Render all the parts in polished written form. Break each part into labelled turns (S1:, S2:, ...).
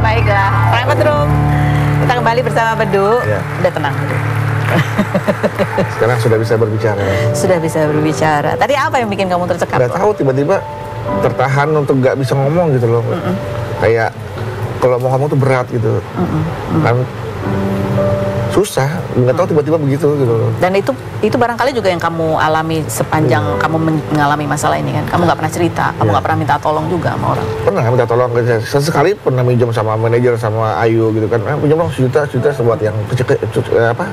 S1: Baiklah, Private Room. Kita kembali bersama Bedu. Ya. Udah tenang.
S2: Sekarang sudah bisa berbicara.
S1: Sudah bisa berbicara. Tadi apa yang bikin kamu tercekat?
S2: Gak tahu, tiba-tiba tertahan untuk gak bisa ngomong gitu loh. Kayak kalau mau ngomong tuh berat gitu. Kan susah, nggak tahu tiba-tiba begitu gitu loh.
S1: Dan itu barangkali juga yang kamu alami sepanjang kamu mengalami masalah ini kan. Kamu nggak pernah cerita, kamu nggak pernah minta tolong juga sama orang.
S2: Pernah minta tolong, sesekali pernah minjem sama manajer sama Ayu gitu kan. Pinjam dong sejuta buat yang kecil apa,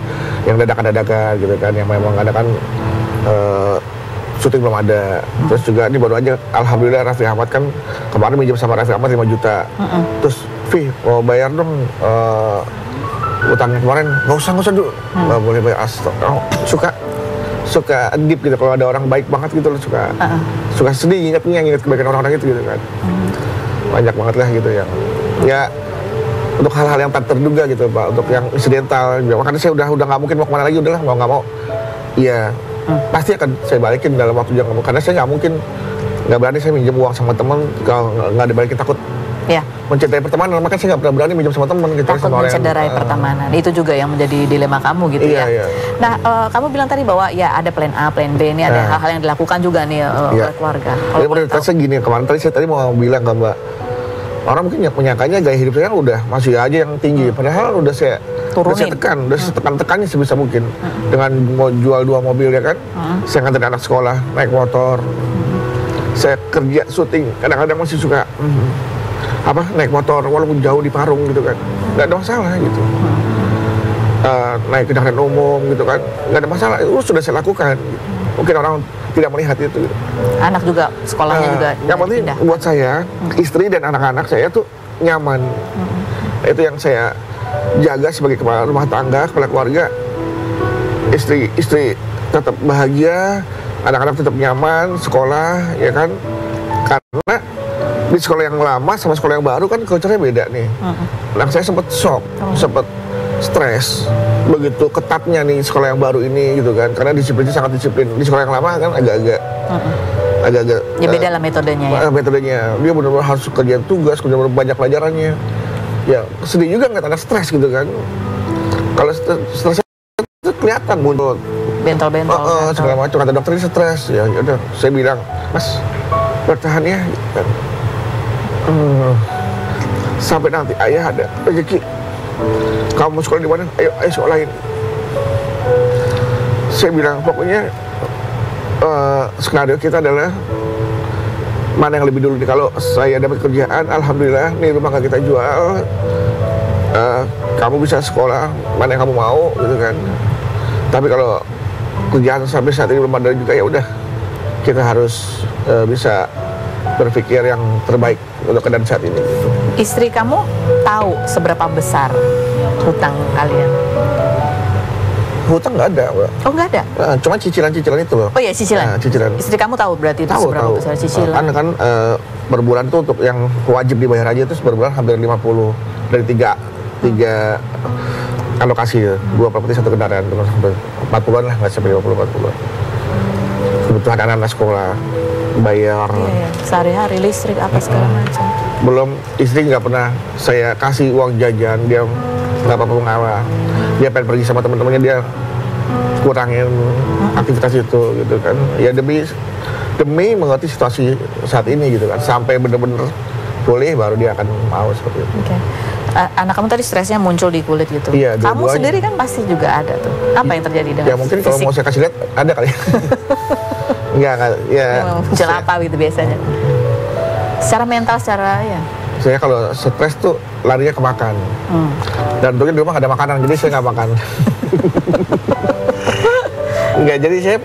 S2: yang dadakan gitu kan, yang memang ada kan syuting belum ada. Terus juga ini baru aja alhamdulillah Raffi Ahmad kan kemarin minjem sama Raffi Ahmad 5 juta. Terus Fi mau bayar dong utangnya kemarin, nggak usah dulu, nggak boleh bayar. Suka deep gitu kalau ada orang baik banget gitu loh, suka sedih ingat kebaikan orang-orang itu gitu kan. Banyak banget lah gitu ya untuk hal-hal yang tak terduga gitu Pak, untuk yang insidental. Makanya saya udah nggak mungkin mau kemana lagi, udahlah mau nggak mau iya pasti akan saya balikin dalam waktu yang kamu, karena saya nggak berani saya minjem uang sama teman kalau nggak dibalikin, takut mencintai pertemanan. Makanya saya nggak pernah berani minjem sama teman gitu.
S1: Takut mencederai pertemanan. Itu juga yang menjadi dilema kamu gitu ya.
S2: Iya.
S1: Nah, kamu bilang tadi bahwa ya ada plan A, plan B, ini ada hal-hal yang dilakukan juga nih oleh keluarga.
S2: Jadi prioritasnya gini, kemarin saya mau bilang ke Mbak, orang mungkin menyangkanya gaya hidup saya udah masih aja yang tinggi, padahal udah saya tekan, udah setekan-tekannya sebisa mungkin. Dengan mau jual 2 mobil ya kan, saya nganterin anak sekolah, naik motor, saya kerja syuting, kadang-kadang masih suka naik motor walaupun jauh di Parung gitu kan, nggak ada masalah gitu. Naik kendaraan umum gitu kan, nggak ada masalah, itu sudah saya lakukan gitu. Mungkin orang tidak melihat itu gitu.
S1: Anak juga sekolahnya juga
S2: yang penting buat saya, istri dan anak-anak saya tuh nyaman. Itu yang saya jaga sebagai kepala rumah tangga, kepala keluarga. Istri tetap bahagia, anak-anak tetap nyaman, sekolah ya kan. Karena di sekolah yang lama sama sekolah yang baru kan culture-nya beda nih. Anak saya sempat shock, sempat stres begitu ketatnya nih sekolah yang baru ini gitu kan, karena disiplinnya sangat disiplin. Di sekolah yang lama kan agak-agak
S1: ya beda lah metodenya ya.
S2: Metodenya dia benar-benar harus kerjaan tugas, benar-benar banyak pelajarannya. Ya sedih juga ngeliat anak stres gitu kan. Kalau stresnya itu kelihatan muncul
S1: bentol-bentol
S2: segala macam. Kata dokter ini stres. Ya udah saya bilang, Mas bertahan ya gitu. Sampai nanti ayah ada rezeki, kamu sekolah di mana? Ayo sekolahin. Saya bilang pokoknya skenario kita adalah mana yang lebih dulu nih. Kalau saya dapat kerjaan, alhamdulillah nih rumah gak kita jual, kamu bisa sekolah mana yang kamu mau gitu kan. Tapi kalau kerjaan sampai saat ini belum ada juga, ya udah kita harus bisa berpikir yang terbaik untuk keadaan saat ini gitu.
S1: Istri kamu tahu seberapa besar hutang kalian?
S2: Hutang nggak ada, Mbak.
S1: Oh, nggak ada?
S2: Cuma cicilan-cicilan itu loh.
S1: Oh ya, cicilan?
S2: Cicilan.
S1: Istri kamu tahu berarti itu seberapa besar cicilan?
S2: Kan per bulan tuh untuk yang wajib dibayar aja itu per bulan hampir 50 dari tiga alokasi ya. 2 properti 1 kendaraan, sampai 40-an lah, nggak sampai 50-40. Kebutuhan anak-anak sekolah, bayar
S1: sehari-hari listrik apa segala macam.
S2: Belum, istri nggak pernah saya kasih uang jajan, dia nggak apa-apa mengalah. Dia pengen pergi sama teman-temannya, dia kurangin aktivitas itu gitu kan. Ya demi mengerti situasi saat ini gitu kan, sampai bener-bener pulih baru dia akan mau seperti itu.
S1: Anak kamu tadi stresnya muncul di kulit gitu.
S2: Iya,
S1: kamu sendiri kan pasti juga ada tuh. Apa yang terjadi dengan
S2: ya mungkin kalau mau saya kasih lihat ada kali. Enggak ya.
S1: Muncul apa gitu biasanya? Secara mental, secara ya.
S2: Saya kalau stres tuh larinya ke makan. Dan untungnya di rumah gak ada makanan, jadi saya nggak makan. Enggak, jadi saya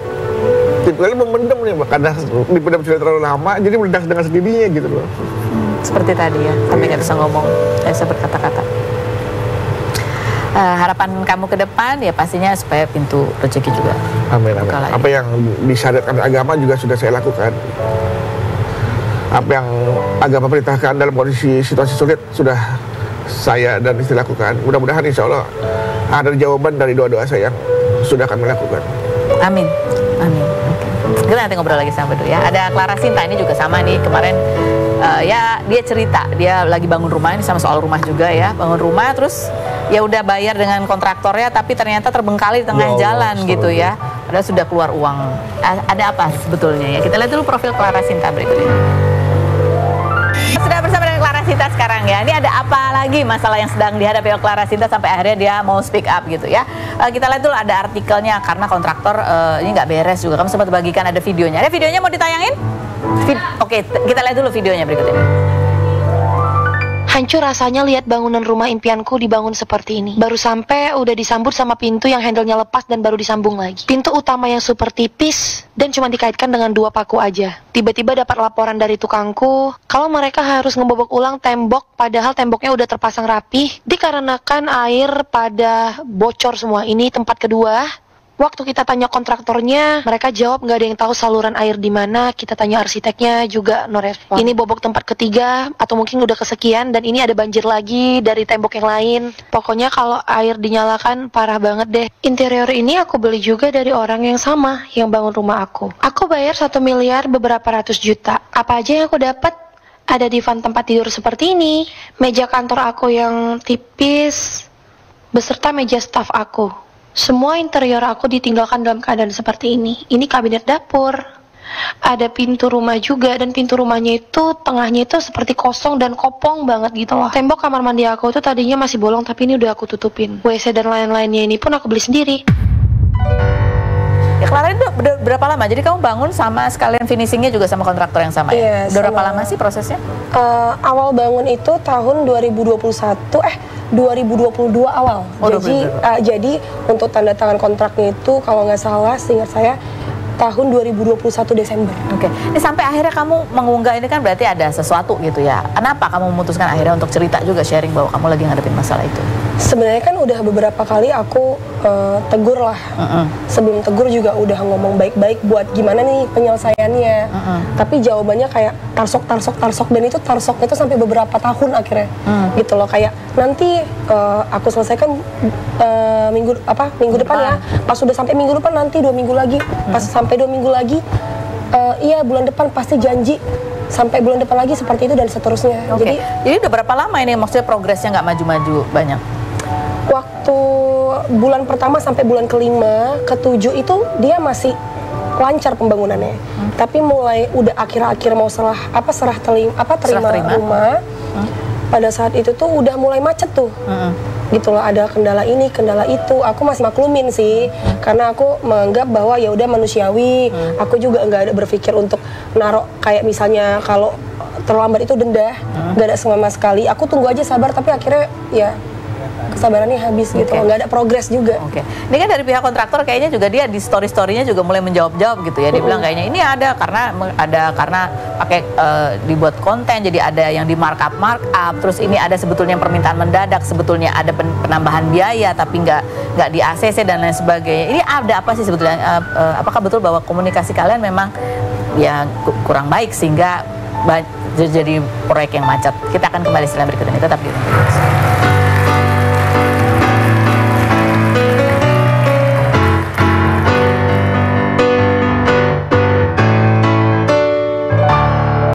S2: tipe-tipe memendam nih, karena dipendam sudah terlalu lama, jadi meledak dengan sendirinya gitu loh.
S1: Seperti tadi ya, tapi nggak bisa ngomong, nggak bisa berkata-kata. Harapan kamu ke depan ya pastinya supaya pintu rezeki juga.
S2: Amin. Apa yang disyariatkan agama juga sudah saya lakukan. Apa yang agama perintahkan dalam kondisi situasi sulit sudah saya dan istri lakukan. Mudah-mudahan insya Allah ada jawaban dari doa-doa saya yang sudah kami lakukan.
S1: Amin. Kita nanti ngobrol lagi sama Bedu ya. Ada Clara Sinta, ini juga sama nih kemarin ya dia cerita dia lagi bangun rumah, ini sama soal rumah juga ya, bangun rumah terus ya udah bayar dengan kontraktornya tapi ternyata terbengkalai di tengah jalan gitu ya, padahal sudah keluar uang. Ada apa sebetulnya ya? Kita lihat dulu profil Clara Sinta berikut ini. Sudah bersama dengan Clara Sinta sekarang ya. Ini ada apa lagi masalah yang sedang dihadapi oleh Clara Sinta sampai akhirnya dia mau speak up gitu ya. Kita lihat dulu ada artikelnya karena kontraktor ini nggak beres juga. Kamu sempat bagikan ada videonya. Ada videonya mau ditayangin? Oke, kita lihat dulu videonya berikut ini.
S3: Hancur rasanya lihat bangunan rumah impianku dibangun seperti ini. Baru sampai udah disambut sama pintu yang handle-nya lepas dan baru disambung lagi. Pintu utama yang super tipis dan cuma dikaitkan dengan 2 paku aja. Tiba-tiba dapat laporan dari tukangku kalau mereka harus ngebobok ulang tembok padahal temboknya udah terpasang rapih. Dikarenakan air pada bocor semua. Ini tempat kedua. Waktu kita tanya kontraktornya, mereka jawab nggak ada yang tahu saluran air di mana. Kita tanya arsiteknya juga no respon. Ini bobok tempat ketiga atau mungkin udah kesekian dan ini ada banjir lagi dari tembok yang lain. Pokoknya kalau air dinyalakan parah banget deh. Interior ini aku beli juga dari orang yang sama yang bangun rumah aku. Aku bayar 1 miliar beberapa ratus juta. Apa aja yang aku dapat? Ada divan tempat tidur seperti ini, meja kantor aku yang tipis, beserta meja staf aku. Semua interior aku ditinggalkan dalam keadaan seperti ini. Ini kabinet dapur. Ada pintu rumah juga dan pintu rumahnya itu tengahnya itu seperti kosong dan kopong banget gitu loh. Tembok kamar mandi aku itu tadinya masih bolong tapi ini udah aku tutupin. WC dan lain-lainnya ini pun aku beli sendiri.
S1: Ya Clara itu berapa lama? Jadi kamu bangun sama sekalian finishingnya juga sama kontraktor yang sama ya? Udah berapa lama sih prosesnya?
S4: Awal bangun itu tahun 2022 awal. Jadi untuk tanda tangan kontraknya itu kalau nggak salah seingat saya tahun 2021 Desember.
S1: Oke. Ini sampai akhirnya kamu mengunggah ini kan berarti ada sesuatu gitu ya. Kenapa kamu memutuskan akhirnya untuk cerita juga sharing bahwa kamu lagi ngadepin masalah itu?
S4: Sebenarnya kan udah beberapa kali aku tegur lah. Sebelum tegur juga udah ngomong baik-baik buat gimana nih penyelesaiannya. Tapi jawabannya kayak tarsok dan itu tarsok itu sampai beberapa tahun akhirnya. Gitu loh, kayak nanti aku selesaikan minggu depan ya. Pas sudah sampai minggu depan nanti 2 minggu lagi. Pas sampai 2 minggu lagi iya bulan depan pasti janji. Sampai bulan depan lagi seperti itu dan seterusnya.
S1: Jadi udah berapa lama ini maksudnya progresnya nggak maju-maju banyak?
S4: Waktu bulan pertama sampai bulan kelima, ketujuh itu dia masih lancar pembangunannya. Tapi mulai udah akhir-akhir mau terima rumah. Pada saat itu tuh udah mulai macet tuh. Gitu loh, ada kendala ini, kendala itu. Aku masih maklumin sih, karena aku menganggap bahwa ya udah manusiawi. Aku juga nggak ada berpikir untuk naruh kayak misalnya kalau terlambat itu denda, nggak ada sama sekali. Aku tunggu aja sabar, tapi akhirnya ya kesabarannya habis gitu, nggak ada progres juga.
S1: Ini kan dari pihak kontraktor kayaknya juga dia di story-storynya juga mulai menjawab-jawab gitu ya. Dia bilang kayaknya ini ada karena pakai dibuat konten, jadi ada yang di markup, terus ini ada sebetulnya permintaan mendadak, sebetulnya ada penambahan biaya tapi nggak di ACC dan lain sebagainya. Ini ada apa sih sebetulnya? Apakah betul bahwa komunikasi kalian memang ya kurang baik sehingga jadi proyek yang macet? Kita akan kembali setelah berikut ini, tetap di